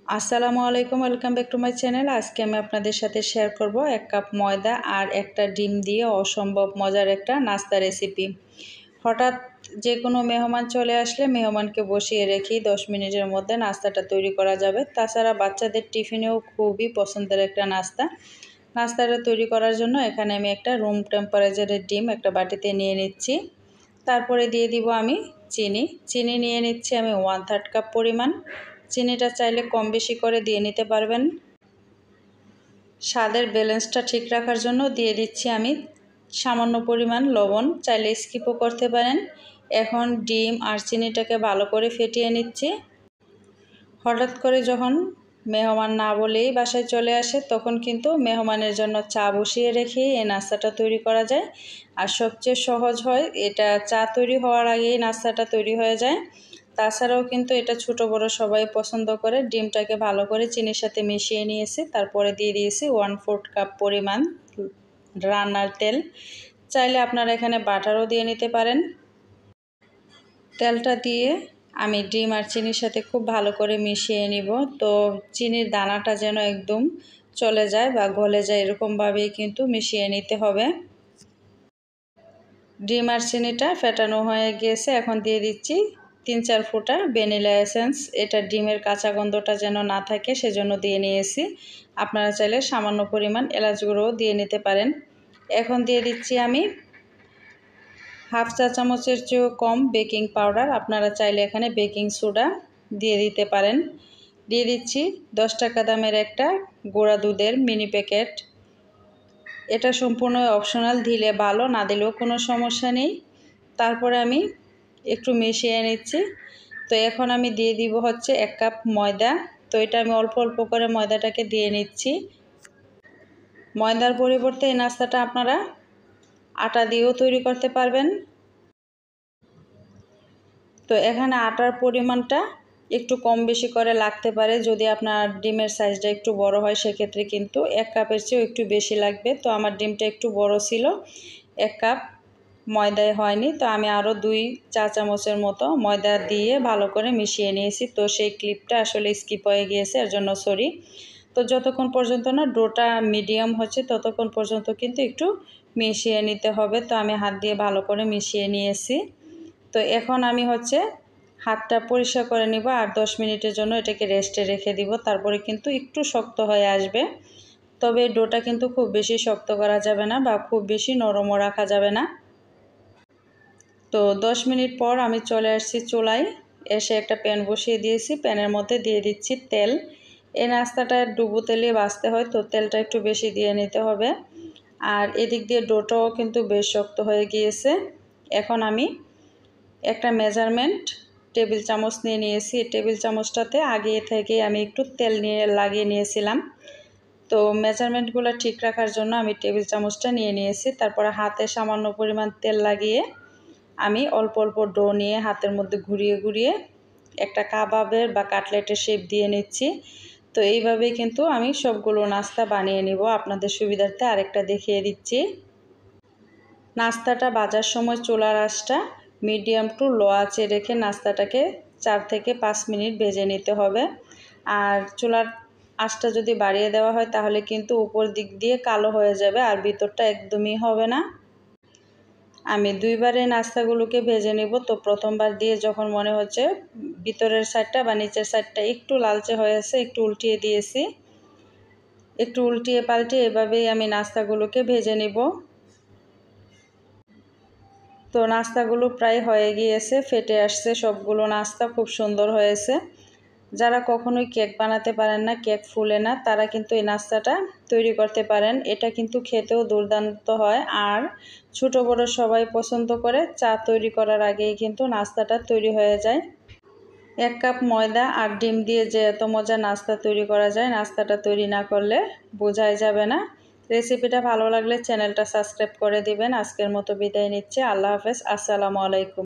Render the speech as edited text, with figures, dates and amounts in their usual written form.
আসসালামু আলাইকুম, welcome back to my channel. আজকে আমি আপনাদের সাথে শেয়ার করব 1 কাপ ময়দা আর একটা ডিম দিয়ে অসম্ভব মজার একটা নাস্তা রেসিপি। হঠাৎ যে কোনো মেহমান চলে আসলে মেহমানকে বসিয়ে রেখে 10 মিনিটের মধ্যে নাস্তাটা তৈরি করা যাবে। তাছাড়া বাচ্চাদের টিফিনেও খুবই পছন্দের একটা নাস্তা। নাস্তাটা তৈরি করার জন্য এখানে আমি একটা রুম টেম্পারেচারের ডিম একটা বাটিতে নিয়ে নিচ্ছি। তারপরে দিয়ে দিব আমি চিনি নিয়ে নিচ্ছি আমি 1/3 কাপ পরিমাণ। চিনিটা চাইলে কম বেশি করে দিয়ে নিতে পারবেন। স্বাদের ব্যালেন্সটা ঠিক রাখার জন্য দিয়ে দিচ্ছি আমি সামান্য পরিমাণ লবণ, চাইলে স্কিপও করতে পারেন। এখন ডিম আর চিনিটাকে ভালো করে ফেটিয়ে নিচ্ছি। হঠাৎ করে যখন মেহমান না বলেই বাসায় চলে আসে তখন কিন্তু মেহমানের জন্য চা বসিয়ে রেখে এই নাস্তাটা তৈরি করা যায়। আর সবচেয়ে সহজ হয়, এটা চা তৈরি হওয়ার আগেই নাস্তাটা তৈরি হয়ে যায়। তাছাড়াও কিন্তু এটা ছোট বড় সবাই পছন্দ করে। ডিমটাকে ভালো করে চিনির সাথে মিশিয়ে নিয়েছি, তারপরে দিয়ে দিয়েছি 1/4 কাপ পরিমাণ রান্নার তেল। চাইলে আপনারা এখানে বাটারও দিয়ে নিতে পারেন। তেলটা দিয়ে আমি ডিম আর চিনির সাথে খুব ভালো করে মিশিয়ে নিব। তো চিনির দানাটা যেন একদম চলে যায় বা গলে যায়, এরকমভাবেই কিন্তু মিশিয়ে নিতে হবে। ডিম আর চিনিটা ফেটানো হয়ে গিয়েছে, এখন দিয়ে দিচ্ছি 3-4 ফোঁটা ভ্যানিলা এসেন্স। এটা ডিমের কাঁচা গন্ধটা যেন না থাকে সেজন্য দিয়ে নিয়েছি। আপনারা চাইলে সামান্য পরিমাণ এলাচ গুঁড়োও দিয়ে নিতে পারেন। এখন দিয়ে দিচ্ছি আমি 1/2 চা চামচের চেয়েও কম বেকিং পাউডার। আপনারা চাইলে এখানে বেকিং সোডা দিয়ে দিতে পারেন। দিয়ে দিচ্ছি 10 টাকা দামের একটা গুঁড়া দুধের মিনি প্যাকেট। এটা সম্পূর্ণ অপশনাল, দিলে ভালো, না দিলেও কোনো সমস্যা নেই। তারপরে আমি একটু মিশিয়ে নিচ্ছি। তো এখন আমি দিয়ে দিব হচ্ছে 1 কাপ ময়দা। তো এটা আমি অল্প অল্প করে ময়দাটাকে দিয়ে নিচ্ছি। ময়দার পরিবর্তে এই নাস্তাটা আপনারা আটা দিয়েও তৈরি করতে পারবেন। তো এখানে আটার পরিমাণটা একটু কম বেশি করে লাগতে পারে। যদি আপনার ডিমের সাইজটা একটু বড় হয় সেক্ষেত্রে কিন্তু 1 কাপের চেয়েও একটু বেশি লাগবে। তো আমার ডিমটা একটু বড় ছিল, 1 কাপ ময়দায় হয়নি। তো আমি আরও 2 চা চামচের মতো ময়দা দিয়ে ভালো করে মিশিয়ে নিয়েছি। তো সেই ক্লিপটা আসলে স্কিপ হয়ে গিয়েছে, এর জন্য সরি। তো যতক্ষণ পর্যন্ত না ডোটা মিডিয়াম হচ্ছে ততক্ষণ পর্যন্ত কিন্তু একটু মিশিয়ে নিতে হবে। তো আমি হাত দিয়ে ভালো করে মিশিয়ে নিয়েছি। তো এখন আমি হাতটা পরিষ্কার করে নিব আর 10 মিনিটের জন্য এটাকে রেস্টে রেখে দিব। তারপরে কিন্তু একটু শক্ত হয়ে আসবে। তবে ডোটা কিন্তু খুব বেশি শক্ত করা যাবে না বা খুব বেশি নরমও রাখা যাবে না। তো 10 মিনিট পর আমি চলে আসছি চুলায়, এসে একটা প্যান বসিয়ে দিয়েছি। প্যানের মধ্যে দিয়ে দিচ্ছি তেল। এই নাস্তাটা ডুবো তেলে ভাজতে হয়, তো তেলটা একটু বেশি দিয়ে নিতে হবে। আর এদিক দিয়ে ডোটাও কিন্তু বেশ শক্ত হয়ে গিয়েছে। এখন আমি একটা মেজারমেন্ট টেবিল চামচ নিয়ে নিয়েছি। এই টেবিল চামচটাতে আগে থেকে আমি একটু তেল নিয়ে লাগিয়ে নিয়েছিলাম। তো মেজারমেন্টগুলো ঠিক রাখার জন্য আমি টেবিল চামচটা নিয়ে নিয়েছি। তারপরে হাতে সামান্য পরিমাণ তেল লাগিয়ে আমি অল্প অল্প ডো নিয়ে হাতের মধ্যে ঘুরিয়ে ঘুরিয়ে একটা কাবাবের বা কাটলেটের শেপ দিয়ে নিচ্ছি। তো এইভাবেই কিন্তু আমি সবগুলো নাস্তা বানিয়ে নিব। আপনাদের সুবিধার্থে আরেকটা দেখিয়ে দিচ্ছি। নাস্তাটা ভাজার সময় চুলার আঁচটা মিডিয়াম টু লো আঁচে রেখে নাস্তাটাকে 4 থেকে 5 মিনিট ভেজে নিতে হবে। আর চুলার আঁচটা যদি বাড়িয়ে দেওয়া হয় তাহলে কিন্তু উপর দিক দিয়ে কালো হয়ে যাবে আর ভিতরটা একদমই হবে না। আমি 2 বারে নাস্তাগুলোকে ভেজে নেব। তো প্রথমবার দিয়ে যখন মনে হচ্ছে ভিতরের সাইডটা বা নিচের সাইডটা একটু লালচে হয়েছে, একটু উল্টিয়ে দিয়েছি। একটু উল্টিয়ে পাল্টে এভাবেই আমি নাস্তাগুলোকে ভেজে নেব। তো নাস্তাগুলো প্রায় হয়ে গিয়েছে, ফেটে আসছে সবগুলো নাস্তা, খুব সুন্দর হয়েছে। যারা কখনোই কেক বানাতে পারেন না, কেক ফুলে না, তারা কিন্তু এই নাস্তাটা তৈরি করতে পারেন। এটা কিন্তু খেতেও দুর্দান্ত হয় আর ছোট বড় সবাই পছন্দ করে। চা তৈরি করার আগেই কিন্তু নাস্তাটা তৈরি হয়ে যায়। 1 কাপ ময়দা আর ডিম দিয়ে যে এত মজা নাস্তা তৈরি করা যায়, নাস্তাটা তৈরি না করলে বোঝাই যাবে না। রেসিপিটা ভালো লাগলে চ্যানেলটা সাবস্ক্রাইব করে দিবেন। আজকের মতো বিদায় নিচ্ছি। আল্লাহ হাফেজ। আসসালামু আলাইকুম।